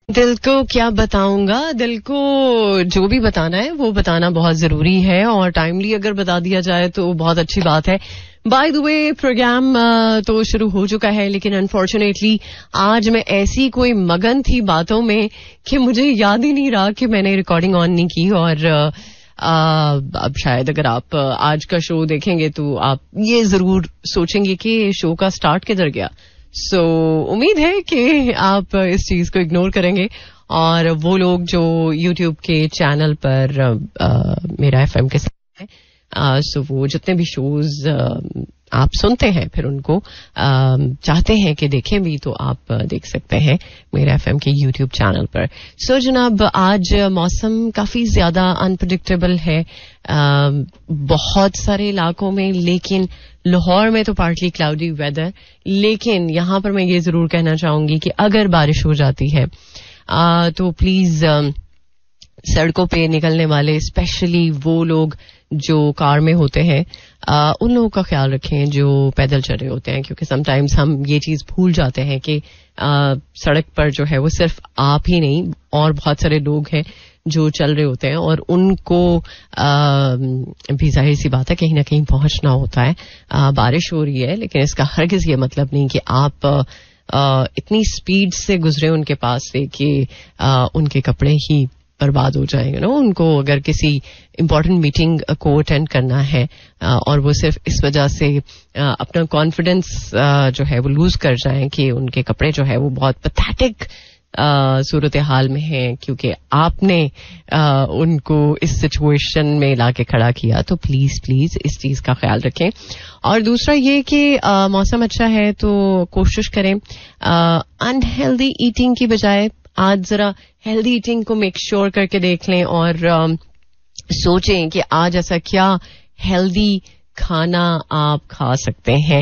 दिल को क्या बताऊंगा, दिल को जो भी बताना है वो बताना बहुत जरूरी है और टाइमली अगर बता दिया जाए तो बहुत अच्छी बात है. बाय द वे प्रोग्राम तो शुरू हो चुका है, लेकिन अनफॉर्चुनेटली आज मैं ऐसी कोई मगन थी बातों में कि मुझे याद ही नहीं रहा कि मैंने रिकॉर्डिंग ऑन नहीं की. और अब शायद अगर आप आज का शो देखेंगे तो आप ये जरूर सोचेंगे कि शो का स्टार्ट किधर गया. सो उम्मीद है कि आप इस चीज को इग्नोर करेंगे और वो लोग जो यूट्यूब के चैनल पर मेरा एफएम के साथ है, सो वो जितने भी शोज आप सुनते हैं फिर उनको चाहते हैं कि देखें भी तो आप देख सकते हैं मेरा एफएम के यूट्यूब चैनल पर. सो जनाब, आज मौसम काफी ज्यादा अनप्रेडिक्टेबल है बहुत सारे इलाकों में, लेकिन लाहौर में तो पार्टली क्लाउडी वेदर. लेकिन यहां पर मैं ये जरूर कहना चाहूंगी कि अगर बारिश हो जाती है तो प्लीज सड़कों पे निकलने वाले स्पेशली वो लोग जो कार में होते हैं उन लोगों का ख्याल रखें जो पैदल चल रहे होते हैं, क्योंकि समटाइम्स हम ये चीज भूल जाते हैं कि सड़क पर जो है वो सिर्फ आप ही नहीं और बहुत सारे लोग हैं जो चल रहे होते हैं और उनको भी जाहिर सी बात है कहीं ना कहीं पहुंचना होता है. बारिश हो रही है लेकिन इसका हरगिज ये मतलब नहीं कि आप इतनी स्पीड से गुजरे उनके पास से कि उनके कपड़े ही बर्बाद हो जाएंगे ना. उनको अगर किसी इंपॉर्टेंट मीटिंग को अटेंड करना है और वो सिर्फ इस वजह से अपना कॉन्फिडेंस जो है वो लूज कर जाएं कि उनके कपड़े जो है वो बहुत पैथेटिक सूरत हाल में है क्योंकि आपने उनको इस सिचुएशन में लाके खड़ा किया, तो प्लीज प्लीज इस चीज का ख्याल रखें. और दूसरा ये कि मौसम अच्छा है तो कोशिश करें अनहेल्दी ईटिंग की बजाय आज जरा हेल्दी ईटिंग को मेक श्योर करके देख लें और सोचें कि आज ऐसा क्या हेल्दी खाना आप खा सकते हैं.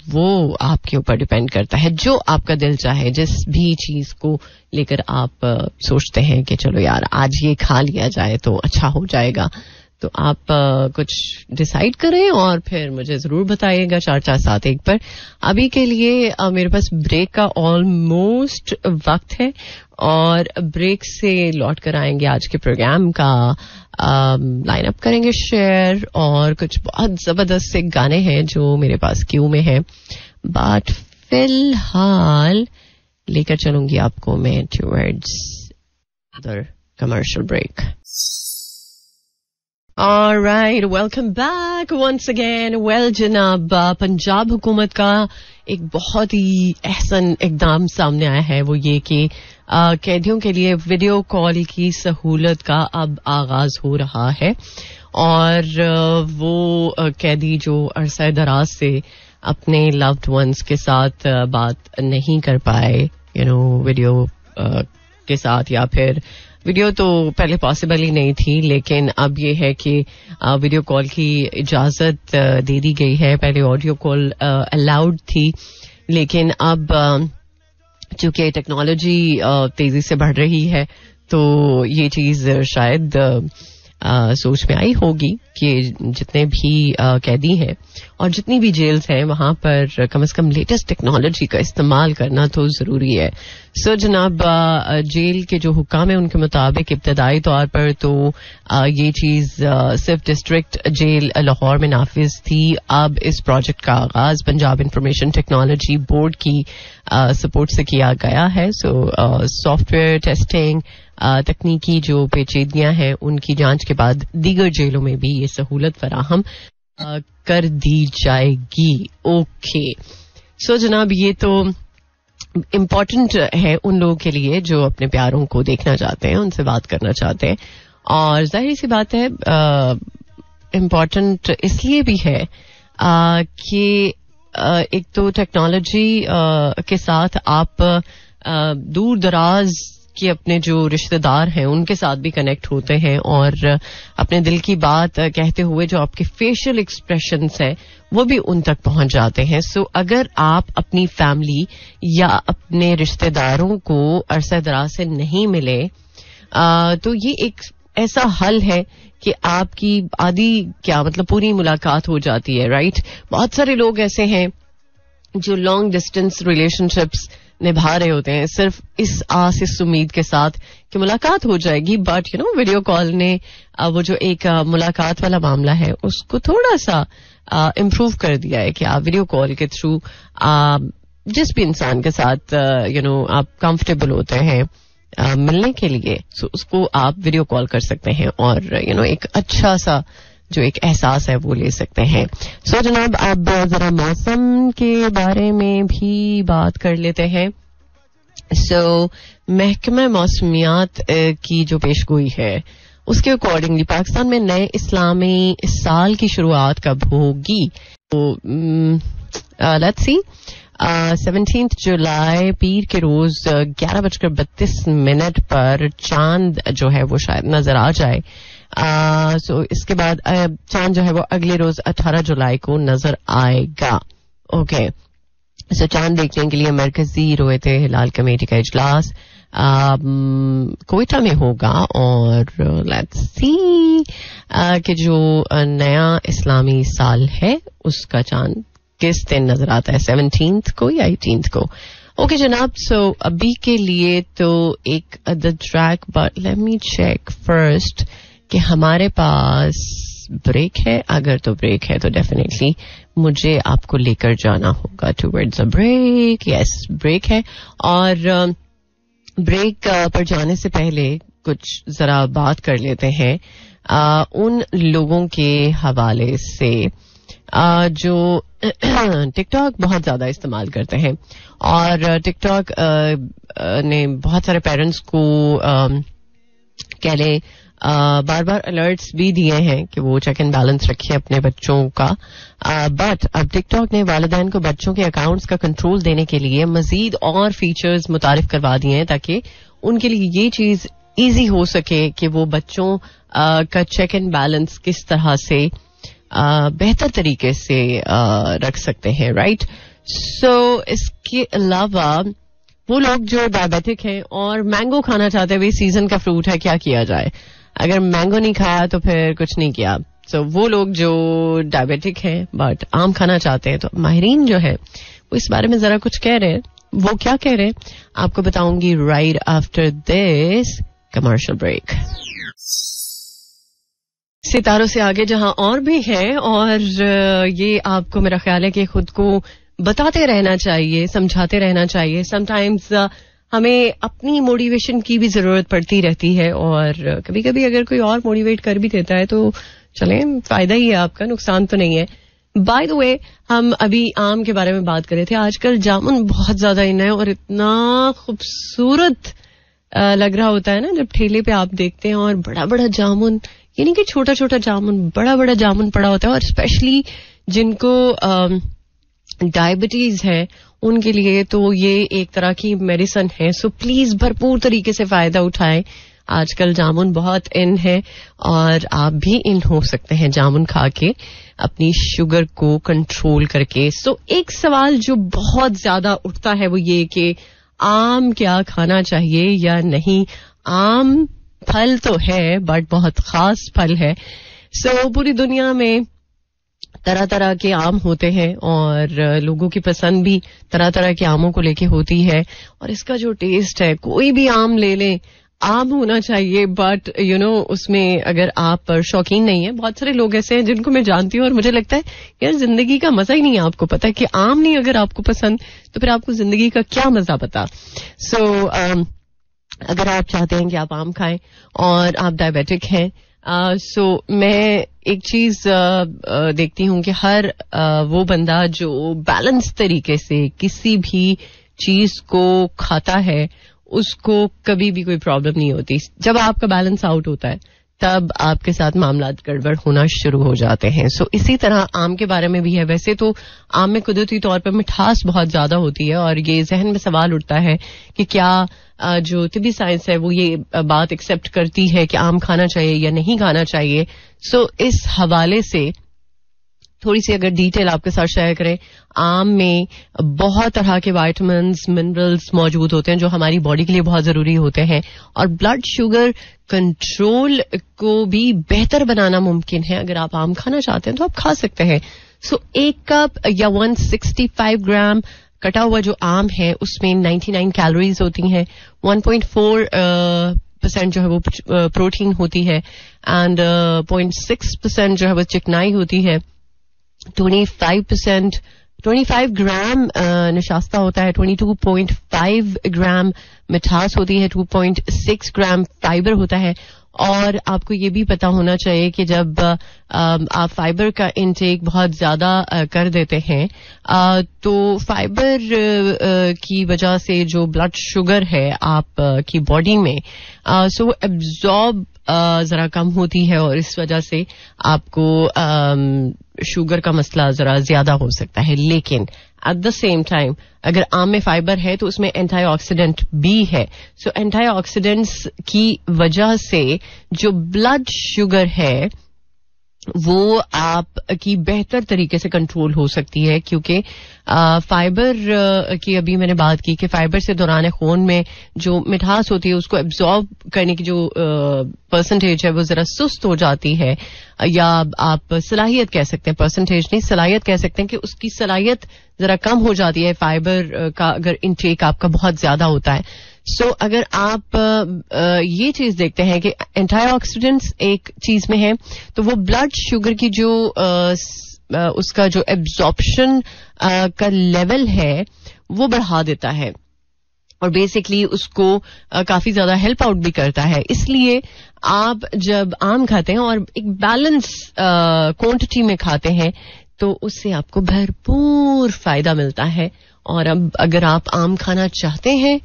वो आपके ऊपर डिपेंड करता है. जो आपका दिल चाहे, जिस भी चीज को लेकर आप सोचते हैं कि चलो यार आज ये खा लिया जाए तो अच्छा हो जाएगा, तो आप कुछ डिसाइड करें और फिर मुझे जरूर बताइएगा 4471 पर. अभी के लिए मेरे पास ब्रेक का ऑलमोस्ट वक्त है और ब्रेक से लौट कर आएंगे आज के प्रोग्राम का लाइन अप करेंगे शेयर और कुछ बहुत जबरदस्त से गाने हैं जो मेरे पास क्यू में हैं. बट फिलहाल लेकर चलूंगी आपको मैं towards other commercial break. Alright, welcome back once again. Well, जनाब, पंजाब हुकूमत का एक बहुत ही अहसन इकदाम सामने आया है, वो ये कि कैदियों के लिए वीडियो कॉल की सहूलत का अब आगाज हो रहा है. और वो कैदी जो अरसा दराज से अपने लव्ड वंस के साथ बात नहीं कर पाए, वीडियो के साथ, या फिर वीडियो तो पहले पॉसिबल ही नहीं थी लेकिन अब ये है कि वीडियो कॉल की इजाजत दे दी गई है. पहले ऑडियो कॉल अलाउड थी लेकिन अब चूंकि टेक्नोलॉजी तेजी से बढ़ रही है तो ये चीज शायद सोच में आई होगी कि जितने भी कैदी हैं और जितनी भी जेल्स हैं वहां पर कम से कम लेटेस्ट टेक्नोलॉजी का इस्तेमाल करना तो जरूरी है. सो जनाब, जेल के जो हुक्काम है उनके मुताबिक इब्तदाई तौर पर तो ये चीज सिर्फ डिस्ट्रिक्ट जेल लाहौर में नाफिज थी. अब इस प्रोजेक्ट का आगाज पंजाब इंफॉर्मेशन टेक्नोलॉजी बोर्ड की सपोर्ट से किया गया है. सो सॉफ्टवेयर टेस्टिंग, तकनीकी जो पेचीदगियां हैं उनकी जांच के बाद दीगर जेलों में भी ये सहूलत फराहम कर दी जाएगी. ओके, सो जनाब, ये तो इम्पोर्टेंट है उन लोगों के लिए जो अपने प्यारों को देखना चाहते हैं, उनसे बात करना चाहते हैं. और जाहिर सी बात है इम्पोर्टेंट इसलिए भी है कि एक तो टेक्नोलॉजी के साथ आप दूर दराज कि अपने जो रिश्तेदार हैं उनके साथ भी कनेक्ट होते हैं और अपने दिल की बात कहते हुए जो आपके फेशियल एक्सप्रेशंस हैं वो भी उन तक पहुंच जाते हैं. सो अगर आप अपनी फैमिली या अपने रिश्तेदारों को अरसा दराज से नहीं मिले तो ये एक ऐसा हल है कि आपकी आधी क्या मतलब पूरी मुलाकात हो जाती है. राइट, बहुत सारे लोग ऐसे हैं जो लॉन्ग डिस्टेंस रिलेशनशिप्स निभा रहे होते हैं सिर्फ इस आस इस उम्मीद के साथ कि मुलाकात हो जाएगी. बट वीडियो कॉल ने वो जो एक मुलाकात वाला मामला है उसको थोड़ा सा इम्प्रूव कर दिया है कि आप वीडियो कॉल के थ्रू जिस भी इंसान के साथ आप कंफर्टेबल होते हैं मिलने के लिए, सो उसको आप वीडियो कॉल कर सकते हैं और एक अच्छा सा जो एक एहसास है वो ले सकते हैं. सो जनाब, अब जरा मौसम के बारे में भी बात कर लेते हैं. सो महकमा मौसमियात की जो पेशगोई है उसके अकॉर्डिंगली पाकिस्तान में नए इस्लामी साल की शुरुआत कब होगी. तो लेट्स सी 17 जुलाई पीर के रोज 11:32 पर चांद जो है वो शायद नजर आ जाए. सो इसके बाद चांद जो है वो अगले रोज 18 जुलाई को नजर आएगा. ओके, सो चांद देखने के लिए मरकजी रोयते हिलाल कमेटी का इजलास कोयटा में होगा और लेट्स सी कि जो नया इस्लामी साल है उसका चांद किस दिन नजर आता है, 17 को या 18 को. ओके जनाब, सो अभी के लिए तो एक the track, but let me check first कि हमारे पास ब्रेक है. अगर तो ब्रेक है तो डेफिनेटली मुझे आपको लेकर जाना होगा towards a break. Yes, break है और ब्रेक पर जाने से पहले कुछ जरा बात कर लेते हैं उन लोगों के हवाले से जो टिकटॉक बहुत ज्यादा इस्तेमाल करते हैं और टिकटॉक ने बहुत सारे पेरेंट्स को कह लें बार बार अलर्ट्स भी दिए हैं कि वो चेक एंड बैलेंस रखें अपने बच्चों का. बट अब टिकटॉक ने वालिदैन को बच्चों के अकाउंट्स का कंट्रोल देने के लिए मजीद और फीचर्स मुतारिफ करवा दिए हैं ताकि उनके लिए ये चीज ईजी हो सके कि वो बच्चों का चेक एंड बैलेंस किस तरह से बेहतर तरीके से रख सकते हैं. राइट. सो इसके अलावा वो लोग जो डायबिटिक हैं और मैंगो खाना चाहते हैं, भाई सीजन का फ्रूट है, क्या किया जाए. अगर मैंगो नहीं खाया तो फिर कुछ नहीं किया. सो वो लोग जो डायबिटिक हैं बट आम खाना चाहते हैं, तो माहिरीन जो है वो इस बारे में जरा कुछ कह रहे हैं. वो क्या कह रहे हैं आपको बताऊंगी right after this commercial break. सितारों से आगे जहां और भी हैं और ये आपको मेरा ख्याल है कि खुद को बताते रहना चाहिए, समझाते रहना चाहिए. समटाइम्स हमें अपनी मोटिवेशन की भी जरूरत पड़ती रहती है और कभी कभी अगर कोई और मोटिवेट कर भी देता है तो चलें, फायदा ही है आपका, नुकसान तो नहीं है. बाय द वे, हम अभी आम के बारे में बात कर रहे थे. आजकल जामुन बहुत ज्यादा इन है और इतना खूबसूरत लग रहा होता है ना जब ठेले पे आप देखते हैं और बड़ा बड़ा जामुन, यानी कि छोटा छोटा जामुन, बड़ा बड़ा जामुन पड़ा होता है. और स्पेशली जिनको डायबिटीज है उनके लिए तो ये एक तरह की मेडिसिन है. सो प्लीज भरपूर तरीके से फायदा उठाएं. आजकल जामुन बहुत इन है और आप भी इन हो सकते हैं जामुन खा के अपनी शुगर को कंट्रोल करके. सो एक सवाल जो बहुत ज्यादा उठता है वो ये कि आम क्या खाना चाहिए या नहीं. आम फल तो है बट बहुत खास फल है. सो पूरी दुनिया में तरह तरह के आम होते हैं और लोगों की पसंद भी तरह तरह के आमों को लेके होती है. और इसका जो टेस्ट है, कोई भी आम ले लें, आम होना चाहिए बट उसमें अगर आप शौकीन नहीं है. बहुत सारे लोग ऐसे हैं जिनको मैं जानती हूँ और मुझे लगता है यार जिंदगी का मजा ही नहीं है. आपको पता है कि आम नहीं अगर आपको पसंद तो फिर आपको जिंदगी का क्या मजा पता. सो अगर आप चाहते हैं कि आप आम खाएं और आप डायबिटिक हैं, सो मैं एक चीज देखती हूँ कि हर वो बंदा जो बैलेंस तरीके से किसी भी चीज को खाता है उसको कभी भी कोई प्रॉब्लम नहीं होती. जब आपका बैलेंस आउट होता है तब आपके साथ मामला गड़बड़ होना शुरू हो जाते हैं. सो इसी तरह आम के बारे में भी है. वैसे तो आम में कुदरती तौर पर मिठास बहुत ज्यादा होती है और ये जहन में सवाल उठता है कि क्या जो तिब्बी साइंस है वो ये बात एक्सेप्ट करती है कि आम खाना चाहिए या नहीं खाना चाहिए. सो इस हवाले से थोड़ी सी अगर डिटेल आपके साथ शेयर करें, आम में बहुत तरह के विटामिन्स, मिनरल्स मौजूद होते हैं जो हमारी बॉडी के लिए बहुत जरूरी होते हैं और ब्लड शुगर कंट्रोल को भी बेहतर बनाना मुमकिन है. अगर आप आम खाना चाहते हैं तो आप खा सकते हैं. सो 1 कप या 165 ग्राम कटा हुआ जो आम है उसमें 99 कैलोरीज होती हैं, 1.4% जो है वो प्रोटीन होती है, एंड 0.6% जो है वो चिकनाई होती है, 25 ग्राम नशास्ता होता है, 22.5 ग्राम मिठास होती है, 2.6 ग्राम फाइबर होता है. और आपको ये भी पता होना चाहिए कि जब आप फाइबर का इनटेक बहुत ज्यादा कर देते हैं तो फाइबर की वजह से जो ब्लड शुगर है आप की बॉडी में सो वो एब्जॉर्ब जरा कम होती है, और इस वजह से आपको शुगर का मसला जरा ज्यादा हो सकता है. लेकिन एट द सेम टाइम अगर आम में फाइबर है तो उसमें एंटीऑक्सीडेंट भी है. सो एंटीऑक्सीडेंट्स की वजह से जो ब्लड शुगर है वो आप की बेहतर तरीके से कंट्रोल हो सकती है, क्योंकि फाइबर की अभी मैंने बात की कि फाइबर से दौरान खून में जो मिठास होती है उसको एब्जॉर्ब करने की जो परसेंटेज है वो जरा सुस्त हो जाती है, या आप सलाहियत कह सकते हैं, परसेंटेज नहीं सलाहियत कह सकते हैं कि उसकी सलाहियत जरा कम हो जाती है फाइबर का अगर इनटेक आपका बहुत ज्यादा होता है. सो अगर आप ये चीज देखते हैं कि एंटीऑक्सीडेंट्स एक चीज में है तो वो ब्लड शुगर की जो उसका जो एब्जॉर्प्शन का लेवल है वो बढ़ा देता है, और बेसिकली उसको काफी ज्यादा हेल्प आउट भी करता है. इसलिए आप जब आम खाते हैं और एक बैलेंस क्वांटिटी में खाते हैं तो उससे आपको भरपूर फायदा मिलता है. और अब अगर आप आम खाना चाहते हैं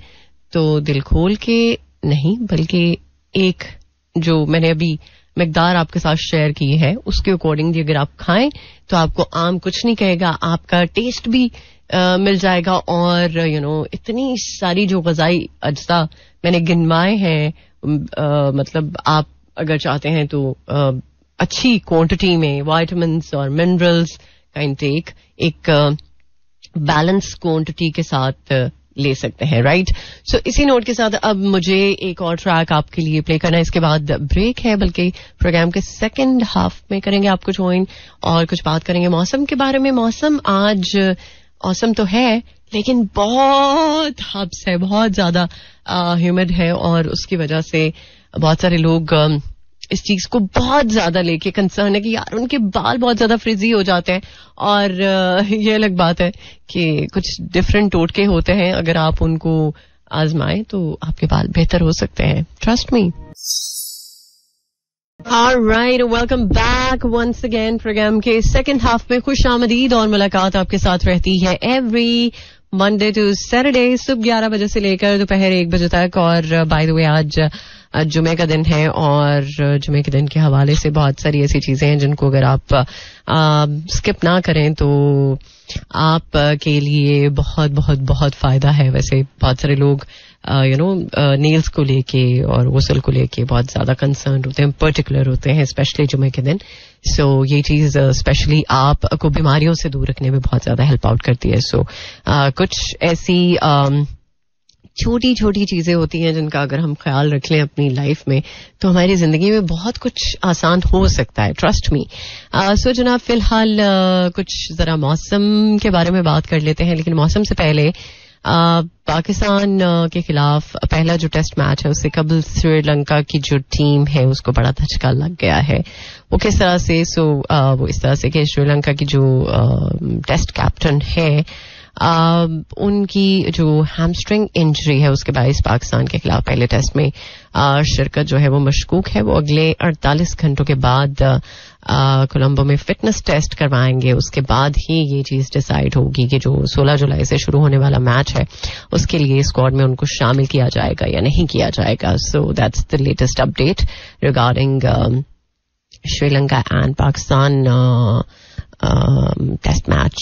तो दिल खोल के नहीं, बल्कि एक जो मैंने अभी मिकदार आपके साथ शेयर की है उसके अकॉर्डिंगली अगर आप खाएं तो आपको आम कुछ नहीं कहेगा, आपका टेस्ट भी मिल जाएगा. और इतनी सारी जो ग़िज़ाई अज्जा मैंने गिनवाए हैं, मतलब आप अगर चाहते हैं तो अच्छी क्वांटिटी में विटामिन्स और मिनरल्स का इंटेक एक बैलेंस क्वांटिटी के साथ ले सकते हैं, राइट. सो इसी नोट के साथ अब मुझे एक और ट्रैक आपके लिए प्ले करना है, इसके बाद ब्रेक है, बल्कि प्रोग्राम के सेकंड हाफ में करेंगे आपको ज्वाइन और कुछ बात करेंगे मौसम के बारे में. मौसम आज औसम तो है लेकिन बहुत हब्स है, बहुत ज्यादा ह्यूमिड है, और उसकी वजह से बहुत सारे लोग इस चीज को बहुत ज्यादा लेके कंसर्न है कि यार उनके बाल बहुत ज्यादा फ्रिजी हो जाते हैं. और ये अलग बात है कि कुछ डिफरेंट टोटके होते हैं, अगर आप उनको आजमाएं तो आपके बाल बेहतर हो सकते हैं, trust me. Alright, welcome back once again. Programme के सेकंड हाफ में खुश आमदीद, और मुलाकात आपके साथ रहती है एवरी मंडे टू सैटरडे सुबह 11 बजे से लेकर दोपहर 1 बजे तक. और बाय द वे आज जुमे का दिन है, और जुमे के दिन के हवाले से बहुत सारी ऐसी चीजें हैं जिनको अगर आप स्किप ना करें तो आप के लिए बहुत बहुत बहुत फायदा है. वैसे बहुत सारे लोग नेल्स को लेके और गुस्ल को लेके बहुत ज्यादा कंसर्न होते हैं, पर्टिकुलर होते हैं, स्पेशली जुमे के दिन. सो ये चीज स्पेशली आपको बीमारियों से दूर रखने में बहुत ज्यादा हेल्प आउट करती है. सो कुछ ऐसी छोटी छोटी चीजें होती हैं जिनका अगर हम ख्याल रख लें अपनी लाइफ में तो हमारी जिंदगी में बहुत कुछ आसान हो सकता है, ट्रस्ट मी. सो जनाब फिलहाल कुछ जरा मौसम के बारे में बात कर लेते हैं, लेकिन मौसम से पहले पाकिस्तान के खिलाफ पहला जो टेस्ट मैच है उससे कबल श्रीलंका की जो टीम है उसको बड़ा धचका लग गया है. वो किस तरह से? वो इस तरह से कि श्रीलंका की जो टेस्ट कैप्टन है उनकी जो हैमस्ट्रिंग इंजरी है उसके बायस पाकिस्तान के खिलाफ पहले टेस्ट में शिरकत जो है वो मशकूक है. वो अगले 48 घंटों के बाद कोलंबो में फिटनेस टेस्ट करवाएंगे. उसके बाद ही ये चीज डिसाइड होगी कि जो 16 जुलाई से शुरू होने वाला मैच है उसके लिए स्क्वाड में उनको शामिल किया जाएगा या नहीं किया जाएगा. So that's the latest update regarding Sri Lanka and Pakistan test match,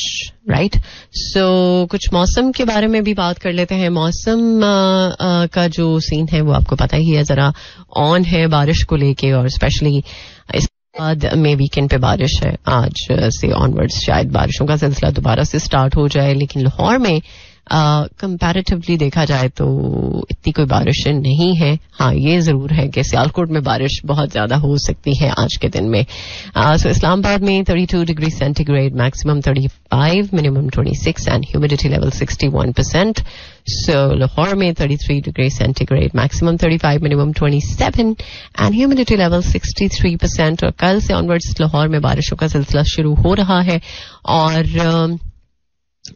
right. So कुछ मौसम के बारे में भी बात कर लेते हैं. मौसम का जो सीन है वो आपको पता ही है, जरा ऑन है बारिश को लेके, और स्पेशली इसके बाद में वीकेंड पे बारिश है. आज से ऑनवर्ड्स शायद बारिशों का सिलसिला दोबारा से स्टार्ट हो जाए, लेकिन लाहौर में कंपैरेटिवली देखा जाए तो इतनी कोई बारिश नहीं है. हाँ, ये जरूर है कि सियालकोट में बारिश बहुत ज्यादा हो सकती है आज के दिन में. सो इस्लामाबाद में 32 degree centigrade, maximum 35, minimum 26 and humidity level 61%. So Lahore में 33 degree centigrade, maximum 35, minimum 27 and humidity level 63%. और कल से ऑनवर्ड्स लाहौर में बारिशों का सिलसिला शुरू हो रहा है और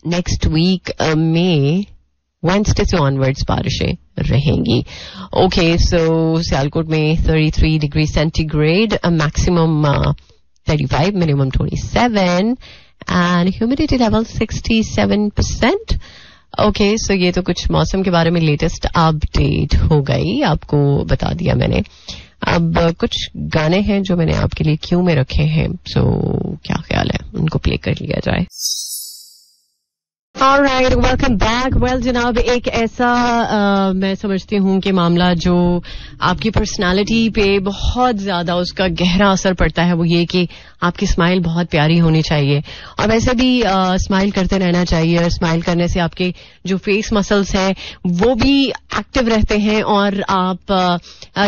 नेक्स्ट वीक में वेडनेसडे से ऑनवर्ड्स बारिशें रहेंगी. ओके, सो सियालकोट में 33 degree centigrade, maximum 35, minimum 27 and humidity level 67%. Okay, so ये तो कुछ मौसम के बारे में लेटेस्ट अपडेट हो गई, आपको बता दिया मैंने. अब कुछ गाने हैं जो मैंने आपके लिए क्यू में रखे हैं, सो क्या ख्याल है उनको प्ले कर लिया जाए. Alright, welcome back. वेल जनाब, एक ऐसा मैं समझती हूँ कि मामला जो आपकी पर्सनालिटी पे बहुत ज्यादा उसका गहरा असर पड़ता है वो ये कि आपकी स्माइल बहुत प्यारी होनी चाहिए और वैसे भी स्माइल करते रहना चाहिए. और स्माइल करने से आपके जो फेस मसल्स हैं वो भी एक्टिव रहते हैं और आप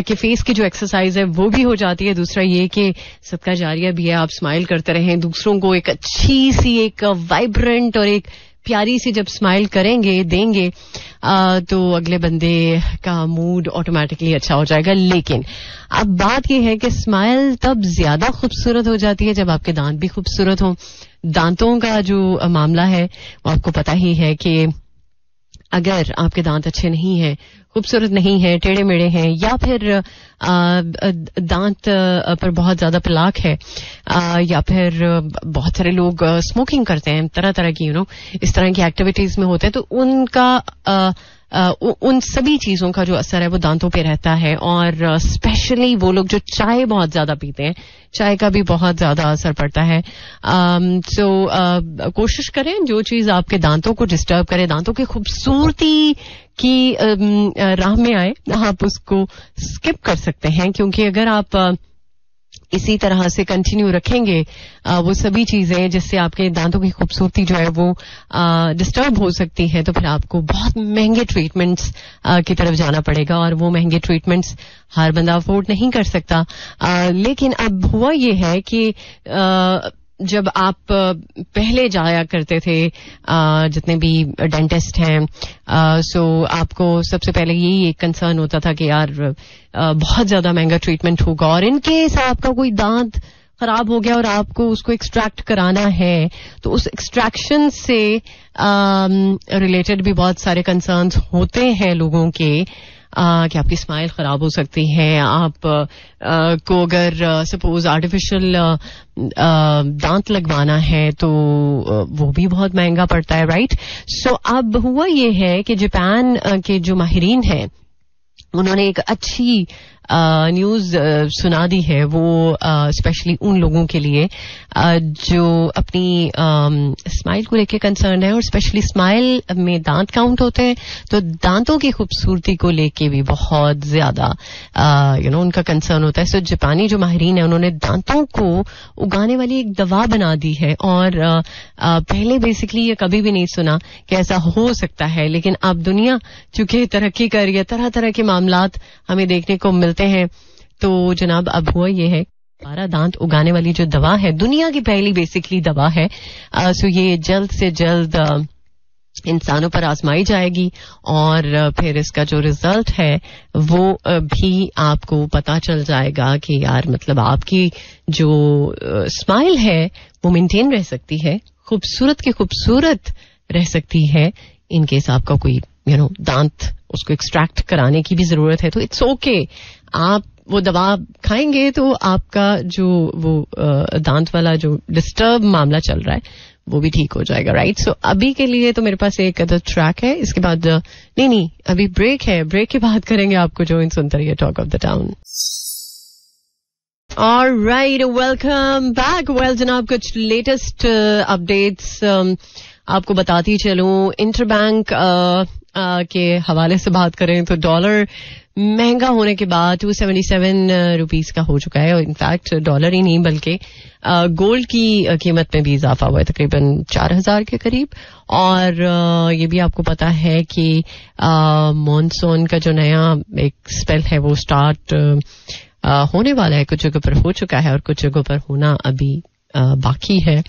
के फेस की जो एक्सरसाइज है वो भी हो जाती है. दूसरा ये कि सदका जारिया भी है, आप स्माइल करते रहें, दूसरों को एक अच्छी सी, एक वाइब्रेंट और एक प्यारी सी जब स्माइल करेंगे, देंगे, तो अगले बंदे का मूड ऑटोमेटिकली अच्छा हो जाएगा. लेकिन अब बात यह है कि स्माइल तब ज्यादा खूबसूरत हो जाती है जब आपके दांत भी खूबसूरत हों. दांतों का जो मामला है वो आपको पता ही है कि अगर आपके दांत अच्छे नहीं हैं, खूबसूरत नहीं है, टेढ़े मेढ़े हैं या फिर दांत पर बहुत ज्यादा प्लाक है या फिर बहुत सारे लोग स्मोकिंग करते हैं, तरह तरह की इस तरह की एक्टिविटीज में होते हैं, तो उनका उन सभी चीजों का जो असर है वो दांतों पे रहता है. और स्पेशली वो लोग जो चाय बहुत ज्यादा पीते हैं, चाय का भी बहुत ज्यादा असर पड़ता है. सो कोशिश करें जो चीज आपके दांतों को डिस्टर्ब करे, दांतों की खूबसूरती की राह में आए, आप उसको स्किप कर सकते हैं. क्योंकि अगर आप इसी तरह से कंटिन्यू रखेंगे वो सभी चीजें जिससे आपके दांतों की खूबसूरती जो है वो डिस्टर्ब हो सकती है, तो फिर आपको बहुत महंगे ट्रीटमेंट्स की तरफ जाना पड़ेगा और वो महंगे ट्रीटमेंट्स हर बंदा अफोर्ड नहीं कर सकता. लेकिन अब हुआ ये है कि जब आप पहले जाया करते थे जितने भी डेंटिस्ट हैं, सो आपको सबसे पहले यही एक कंसर्न होता था कि यार बहुत ज्यादा महंगा ट्रीटमेंट होगा और इन केस आपका कोई दांत खराब हो गया और आपको उसको एक्सट्रैक्ट कराना है तो उस एक्सट्रैक्शन से रिलेटेड भी बहुत सारे कंसर्न्स होते हैं लोगों के कि आपकी स्माइल खराब हो सकती है. आप को अगर सपोज आर्टिफिशियल दांत लगवाना है तो वो भी बहुत महंगा पड़ता है, राइट. सो अब हुआ ये है कि जापान के जो माहिरीन हैं उन्होंने एक अच्छी न्यूज सुना दी है, वो स्पेशली उन लोगों के लिए जो अपनी स्माइल को लेके कंसर्न है और स्पेशली स्माइल में दांत काउंट होते हैं, तो दांतों की खूबसूरती को लेके भी बहुत ज्यादा उनका कंसर्न होता है. सो जापानी जो माहिरीन है उन्होंने दांतों को उगाने वाली एक दवा बना दी है और पहले बेसिकली ये कभी भी नहीं सुना कि ऐसा हो सकता है. लेकिन अब दुनिया चूंकि तरक्की कर रही है, तरह तरह के मामलात हमें देखने को मिलते हैं, तो जनाब अब हुआ ये है 12 दांत उगाने वाली जो दवा है, दुनिया की पहली बेसिकली दवा है. सो ये जल्द से जल्द इंसानों पर आजमाई जाएगी और फिर इसका जो रिजल्ट है वो भी आपको पता चल जाएगा कि यार मतलब आपकी जो स्माइल है वो मेंटेन रह सकती है, खूबसूरत की खूबसूरत रह सकती है. इन केस आपका कोई दांत उसको एक्सट्रैक्ट कराने की भी जरूरत है तो इट्स ओके, आप वो दवा खाएंगे तो आपका जो वो दांत वाला जो डिस्टर्ब मामला चल रहा है वो भी ठीक हो जाएगा, राइट. सो अभी के लिए तो मेरे पास एक अदर ट्रैक है, इसके बाद नहीं अभी ब्रेक है, ब्रेक के बाद करेंगे आपको जो इन सुनते रहिए talk of the town. Alright, welcome back. Well जनाब, कुछ लेटेस्ट अपडेट्स आपको बताती चलूं. इंटरबैंक के हवाले से बात करें तो डॉलर महंगा होने के बाद 277 रुपीस का हो चुका है. इनफैक्ट डॉलर ही नहीं बल्कि गोल्ड की कीमत में भी इजाफा हुआ है तकरीबन 4,000 के करीब. और ये भी आपको पता है कि मॉनसून का जो नया एक स्पेल है वो स्टार्ट होने वाला है. कुछ जगह पर हो चुका है और कुछ जगहों पर होना अभी बाकी है.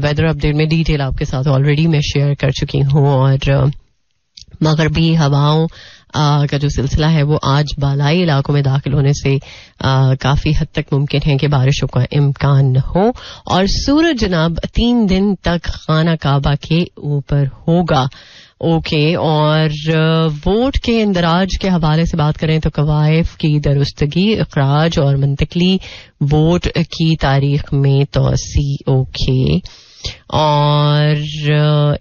वेदर अपडेट में डिटेल आपके साथ ऑलरेडी मैं शेयर कर चुकी हूँ. और मगरबी हवाओं का जो सिलसिला है वो आज बालाई इलाकों में दाखिल होने से काफी हद तक मुमकिन है कि बारिशों का इम्कान हो. और सूरज जनाब 3 दिन तक खाना काबा के ऊपर होगा. ओके. और वोट के इंदराज के हवाले से बात करें तो कवायफ की दुरुस्तगी, इखराज और मुंतकली वोट की तारीख में तोसी. ओके. और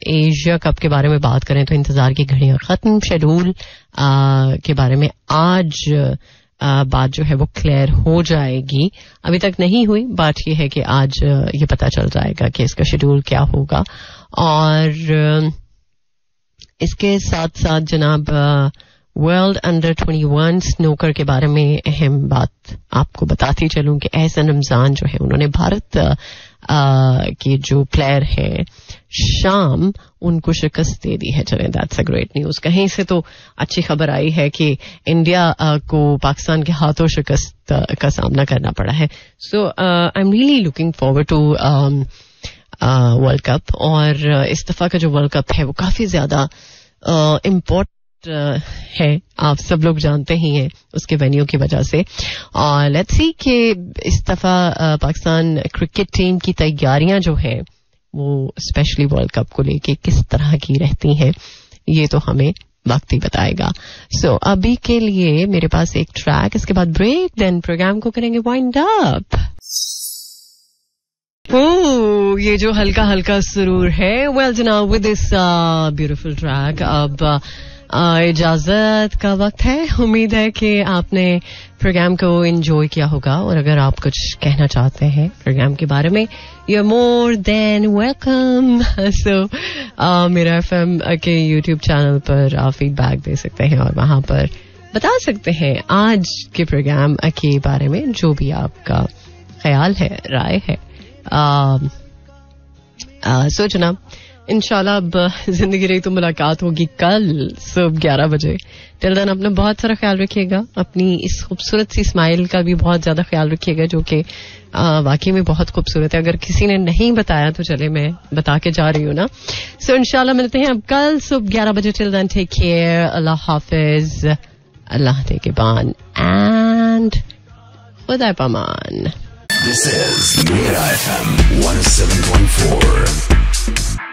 एशिया कप के बारे में बात करें तो इंतजार की घड़ियां खत्म. शेड्यूल के बारे में आज बात जो है वो क्लियर हो जाएगी. अभी तक नहीं हुई. बात यह है कि आज ये पता चल जाएगा कि इसका शेड्यूल क्या होगा. और इसके साथ साथ जनाब वर्ल्ड अंडर 21 स्नूकर के बारे में अहम बात आपको बताती चलूं कि एहसन रमजान जो है उन्होंने भारत के जो प्लेयर है शाम उनको शिकस्त दे दी है. चलें, दैट्स अ ग्रेट न्यूज. कहीं से तो अच्छी खबर आई है कि इंडिया को पाकिस्तान के हाथों शिकस्त का सामना करना पड़ा है. So I am really looking forward to world cup. और इस दफा का जो वर्ल्ड कप है वो काफी ज्यादा इम्पोर्टेंट है. आप सब लोग जानते ही हैं उसके वेन्यू की वजह से. और लेट्स सी कि इस दफा पाकिस्तान क्रिकेट टीम की तैयारियां जो है वो स्पेशली वर्ल्ड कप को लेके किस तरह की रहती हैं ये तो हमें वक्त ही बताएगा. सो अभी के लिए मेरे पास एक ट्रैक, इसके बाद ब्रेक, देन प्रोग्राम को करेंगे वाइंड अप. ये जो हल्का हल्का सुरूर है. वेल जनाब, विद दिस ब्यूटीफुल ट्रैक अब इजाजत का वक्त है. उम्मीद है कि आपने प्रोग्राम को एंजॉय किया होगा. और अगर आप कुछ कहना चाहते हैं प्रोग्राम के बारे में, you are more than welcome. So मेरा FM के YouTube चैनल पर आप फीडबैक दे सकते हैं और वहां पर बता सकते हैं आज के प्रोग्राम के बारे में जो भी आपका ख्याल है, राय है. सो जनाब, इंशाल्लाह अब जिंदगी रही तो मुलाकात होगी कल सुबह 11 बजे. टिल देन अपना बहुत सारा ख्याल रखिएगा. अपनी इस खूबसूरत सी स्माइल का भी बहुत ज्यादा ख्याल रखिएगा जो कि वाकई में बहुत खूबसूरत है. अगर किसी ने नहीं बताया तो चले मैं बता के जा रही हूँ ना. सो इंशाल्लाह मिलते हैं अब कल सुबह 11 बजे. Till then take care. अल्लाह हाफिज. अल्लाह निगहबान एंड खुदा पमान. This is Mira FM 107.4.